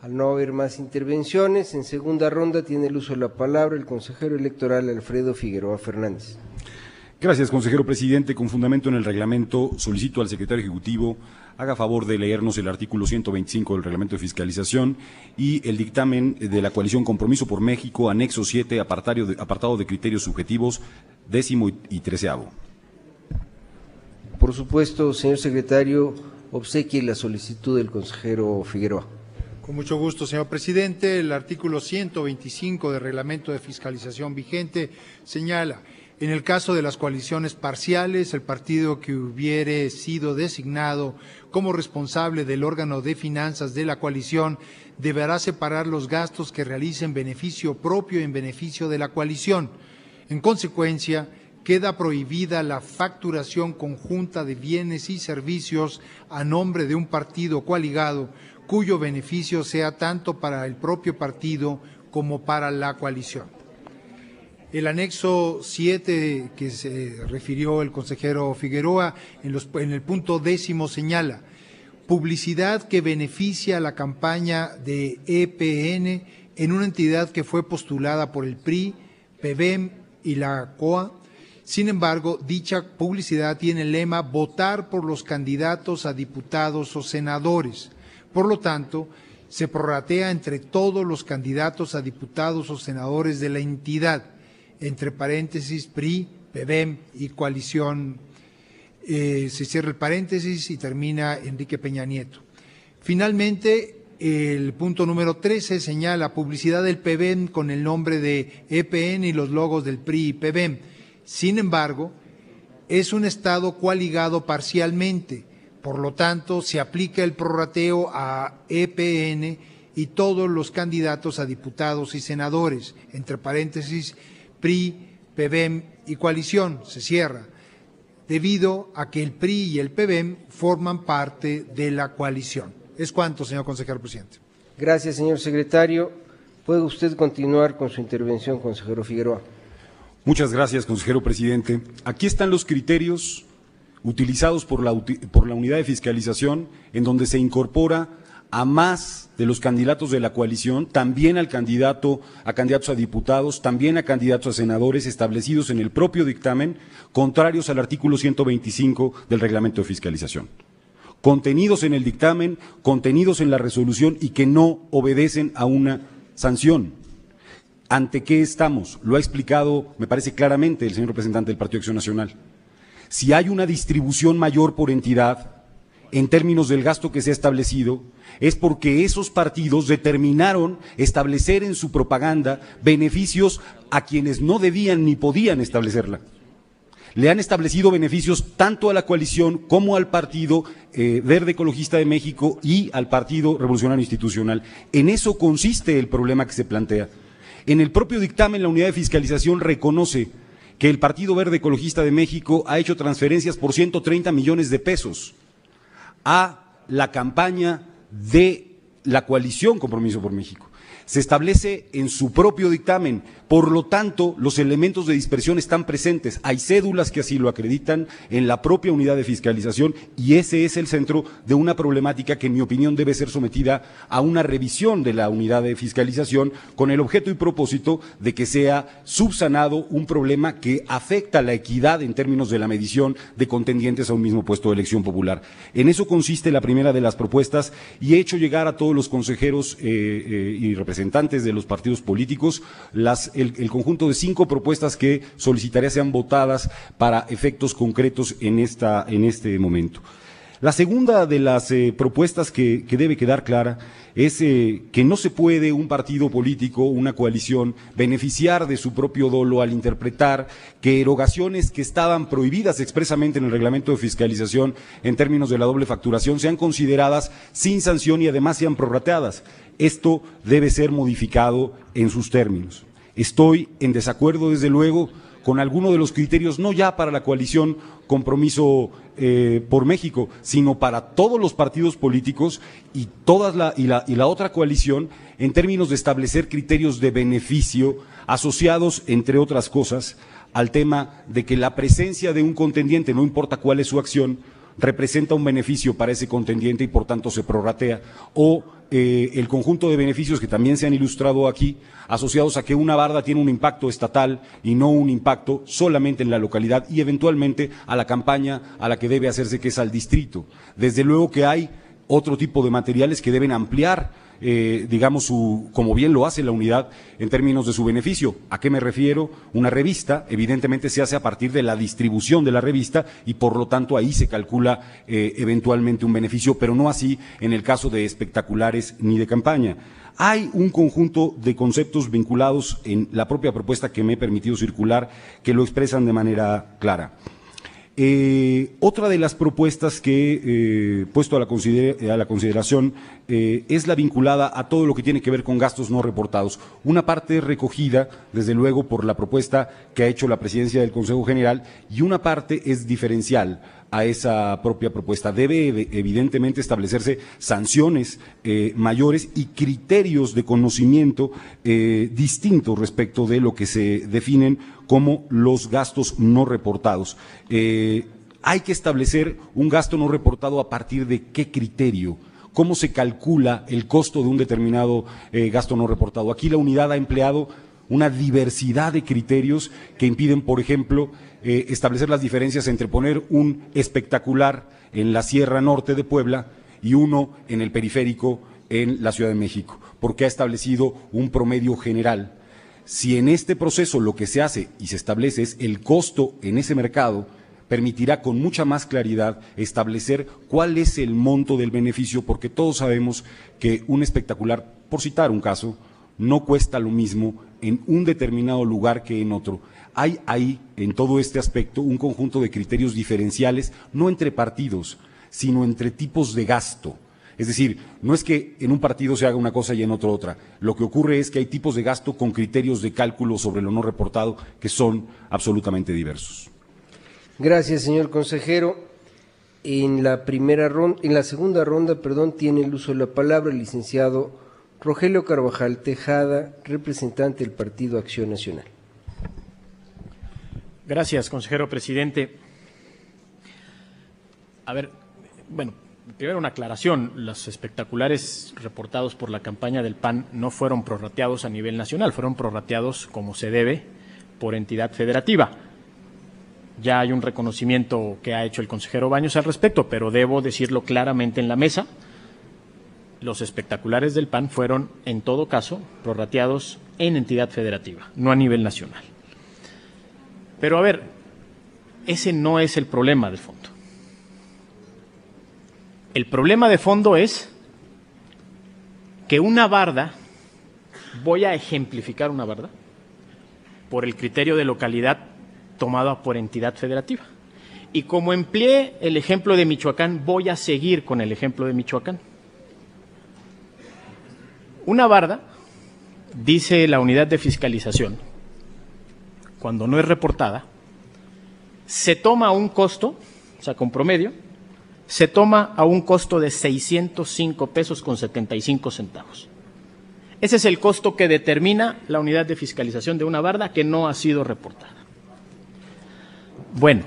Al no haber más intervenciones, en segunda ronda tiene el uso de la palabra el consejero electoral Alfredo Figueroa Fernández. Gracias, consejero presidente. Con fundamento en el reglamento, solicito al secretario ejecutivo haga favor de leernos el artículo 125 del reglamento de fiscalización y el dictamen de la coalición Compromiso por México, anexo 7, apartado de criterios subjetivos, 10º y 13º. Por supuesto, señor secretario, obsequie la solicitud del consejero Figueroa. Con mucho gusto, señor presidente. El artículo 125 del reglamento de fiscalización vigente señala: en el caso de las coaliciones parciales, el partido que hubiere sido designado como responsable del órgano de finanzas de la coalición deberá separar los gastos que realice en beneficio propio y en beneficio de la coalición. En consecuencia, queda prohibida la facturación conjunta de bienes y servicios a nombre de un partido coaligado cuyo beneficio sea tanto para el propio partido como para la coalición. El anexo 7 que se refirió el consejero Figueroa en el punto 10º señala: publicidad que beneficia a la campaña de EPN en una entidad que fue postulada por el PRI, PBEM y la COA. Sin embargo, dicha publicidad tiene el lema votar por los candidatos a diputados o senadores. Por lo tanto, se prorratea entre todos los candidatos a diputados o senadores de la entidad, entre paréntesis PRI, PBEM y coalición, se cierra el paréntesis y termina Enrique Peña Nieto. Finalmente, el punto número 13 señala publicidad del PBEM con el nombre de EPN y los logos del PRI y PBEM. Sin embargo, es un estado coaligado parcialmente, por lo tanto, se aplica el prorrateo a EPN y todos los candidatos a diputados y senadores, entre paréntesis PRI, PBEM y coalición, se cierra, debido a que el PRI y el PBEM forman parte de la coalición. Es cuanto, señor consejero presidente. Gracias, señor secretario. ¿Puede usted continuar con su intervención, consejero Figueroa? Muchas gracias, consejero presidente. Aquí están los criterios utilizados por la unidad de fiscalización, en donde se incorpora a más de los candidatos de la coalición, también a candidatos a diputados, también a candidatos a senadores establecidos en el propio dictamen, contrarios al artículo 125 del reglamento de fiscalización. Contenidos en el dictamen, contenidos en la resolución y que no obedecen a una sanción. ¿Ante qué estamos? Lo ha explicado, me parece claramente, el señor representante del Partido Acción Nacional. Si hay una distribución mayor por entidad, en términos del gasto que se ha establecido, es porque esos partidos determinaron establecer en su propaganda beneficios a quienes no debían ni podían establecerla. Le han establecido beneficios tanto a la coalición como al Partido Verde Ecologista de México y al Partido Revolucionario Institucional. En eso consiste el problema que se plantea. En el propio dictamen, la unidad de fiscalización reconoce que el Partido Verde Ecologista de México ha hecho transferencias por 130 millones de pesos a la campaña de la coalición Compromiso por México. Se establece en su propio dictamen, por lo tanto, los elementos de dispersión están presentes, hay cédulas que así lo acreditan en la propia unidad de fiscalización y ese es el centro de una problemática que en mi opinión debe ser sometida a una revisión de la unidad de fiscalización con el objeto y propósito de que sea subsanado un problema que afecta la equidad en términos de la medición de contendientes a un mismo puesto de elección popular. En eso consiste la primera de las propuestas y he hecho llegar a todos los consejeros y representantes de los partidos políticos el conjunto de 5 propuestas que solicitaré sean votadas para efectos concretos en este momento. La segunda de las propuestas que debe quedar clara es que no se puede un partido político, una coalición, beneficiar de su propio dolo al interpretar que erogaciones que estaban prohibidas expresamente en el reglamento de fiscalización en términos de la doble facturación sean consideradas sin sanción y además sean prorrateadas. Esto debe ser modificado en sus términos. Estoy en desacuerdo, desde luego, con alguno de los criterios, no ya para la coalición Compromiso por México, sino para todos los partidos políticos y la otra coalición, en términos de establecer criterios de beneficio asociados, entre otras cosas, al tema de que la presencia de un contendiente, no importa cuál es su acción, representa un beneficio para ese contendiente y por tanto se prorratea, o el conjunto de beneficios que también se han ilustrado aquí, asociados a que una barda tiene un impacto estatal y no un impacto solamente en la localidad y eventualmente a la campaña a la que debe hacerse, que es al distrito. Desde luego que hay otro tipo de materiales que deben ampliar, digamos, como bien lo hace la unidad en términos de su beneficio. ¿A qué me refiero? Una revista, evidentemente se hace a partir de la distribución de la revista y por lo tanto ahí se calcula eventualmente un beneficio, pero no así en el caso de espectaculares ni de campaña. Hay un conjunto de conceptos vinculados en la propia propuesta que me he permitido circular que lo expresan de manera clara. Otra de las propuestas que he puesto a la consideración es la vinculada a todo lo que tiene que ver con gastos no reportados. Una parte recogida, desde luego, por la propuesta que ha hecho la Presidencia del Consejo General y una parte es diferencial a esa propia propuesta. Debe evidentemente establecerse sanciones mayores y criterios de conocimiento distintos respecto de lo que se definen como los gastos no reportados. Hay que establecer un gasto no reportado a partir de qué criterio, cómo se calcula el costo de un determinado gasto no reportado. Aquí la unidad ha empleado una diversidad de criterios que impiden, por ejemplo, establecer las diferencias entre poner un espectacular en la Sierra Norte de Puebla y uno en el periférico en la Ciudad de México, porque ha establecido un promedio general. Si en este proceso lo que se hace y se establece es el costo en ese mercado, permitirá con mucha más claridad establecer cuál es el monto del beneficio, porque todos sabemos que un espectacular, por citar un caso, no cuesta lo mismo en un determinado lugar que en otro. Hay ahí, en todo este aspecto, un conjunto de criterios diferenciales, no entre partidos, sino entre tipos de gasto. Es decir, no es que en un partido se haga una cosa y en otro otra. Lo que ocurre es que hay tipos de gasto con criterios de cálculo sobre lo no reportado que son absolutamente diversos. Gracias, señor consejero. En la segunda ronda, tiene el uso de la palabra el licenciado Rogelio Carvajal Tejada, representante del Partido Acción Nacional. Gracias, consejero presidente. Primero una aclaración. Los espectaculares reportados por la campaña del PAN no fueron prorrateados a nivel nacional, fueron prorrateados como se debe por entidad federativa. Ya hay un reconocimiento que ha hecho el consejero Baños al respecto, pero debo decirlo claramente en la mesa. Los espectaculares del PAN fueron, en todo caso, prorrateados en entidad federativa, no a nivel nacional. Pero ese no es el problema de fondo. El problema de fondo es que una barda, voy a ejemplificar una barda, por el criterio de localidad tomada por entidad federativa. Y como empleé el ejemplo de Michoacán, voy a seguir con el ejemplo de Michoacán. Una barda, dice la unidad de fiscalización, cuando no es reportada, se toma a un costo, o sea, con promedio, se toma a un costo de 605 pesos con 75 centavos. Ese es el costo que determina la unidad de fiscalización de una barda que no ha sido reportada. Bueno,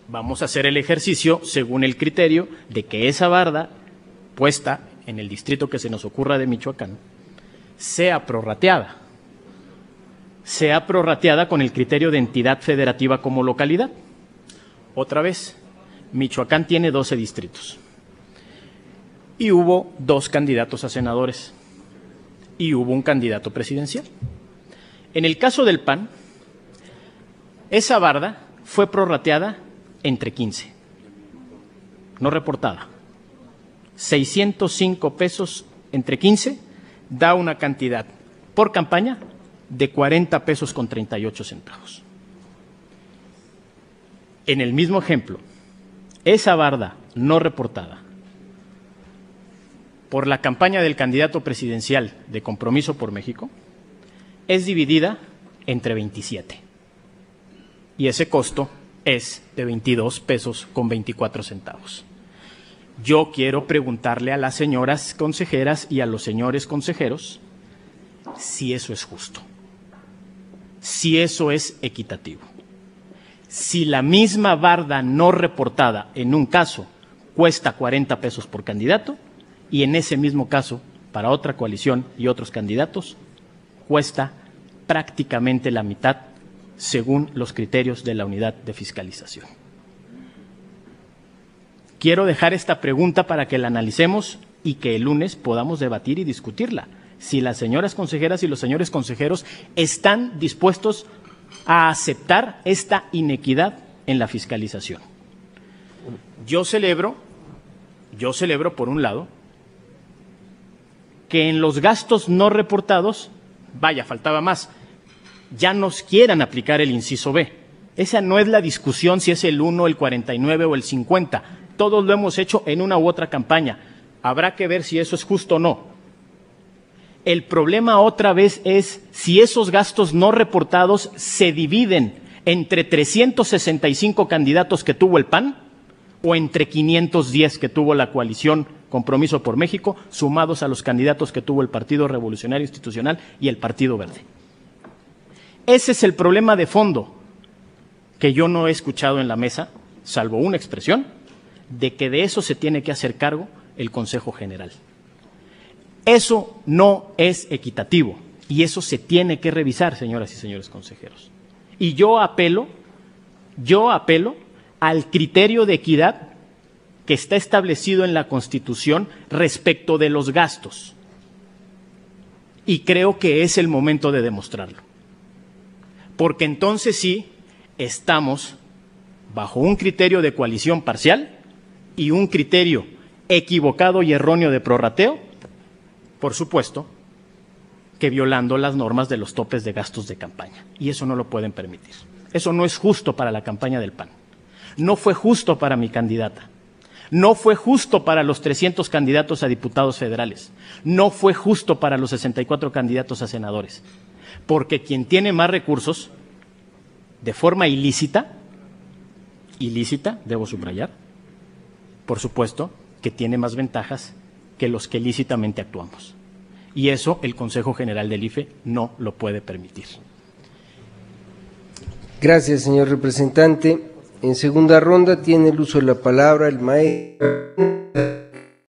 vamos a hacer el ejercicio según el criterio de que esa barda puesta en el distrito que se nos ocurra de Michoacán sea prorrateada. Sea prorrateada con el criterio de entidad federativa como localidad. Otra vez, Michoacán tiene 12 distritos y hubo 2 candidatos a senadores y hubo un candidato presidencial. En el caso del PAN, esa barda fue prorrateada entre 15, no reportada. 605 pesos entre 15 da una cantidad por campaña de 40 pesos con 38 centavos. En el mismo ejemplo, esa barda no reportada por la campaña del candidato presidencial de Compromiso por México es dividida entre 27 y ese costo es de 22 pesos con 24 centavos. Yo quiero preguntarle a las señoras consejeras y a los señores consejeros si eso es justo, si eso es equitativo, Si la misma barda no reportada en un caso cuesta 40 pesos por candidato y en ese mismo caso, para otra coalición y otros candidatos, cuesta prácticamente la mitad según los criterios de la unidad de fiscalización. Quiero dejar esta pregunta para que la analicemos y que el lunes podamos debatir y discutirla. Si las señoras consejeras y los señores consejeros están dispuestos a aceptar esta inequidad en la fiscalización. Yo celebro por un lado que en los gastos no reportados, vaya, faltaba más, ya nos quieran aplicar el inciso B. Esa no es la discusión si es el 1, el 49 o el 50. Todos lo hemos hecho en una u otra campaña. Habrá que ver si eso es justo o no. El problema otra vez es si esos gastos no reportados se dividen entre 365 candidatos que tuvo el PAN o entre 510 que tuvo la coalición Compromiso por México, sumados a los candidatos que tuvo el Partido Revolucionario Institucional y el Partido Verde. Ese es el problema de fondo que yo no he escuchado en la mesa, salvo una expresión, de que de eso se tiene que hacer cargo el Consejo General. Eso no es equitativo y eso se tiene que revisar, señoras y señores consejeros. Y yo apelo al criterio de equidad que está establecido en la Constitución respecto de los gastos. Y creo que es el momento de demostrarlo. Porque entonces sí estamos bajo un criterio de coalición parcial y un criterio equivocado y erróneo de prorrateo, por supuesto, que violando las normas de los topes de gastos de campaña. Y eso no lo pueden permitir. Eso no es justo para la campaña del PAN. No fue justo para mi candidata. No fue justo para los 300 candidatos a diputados federales. No fue justo para los 64 candidatos a senadores. Porque quien tiene más recursos, de forma ilícita, debo subrayar, por supuesto, que tiene más ventajas que los que lícitamente actuamos. Y eso el Consejo General del IFE no lo puede permitir. Gracias, señor representante. En segunda ronda tiene el uso de la palabra el maestro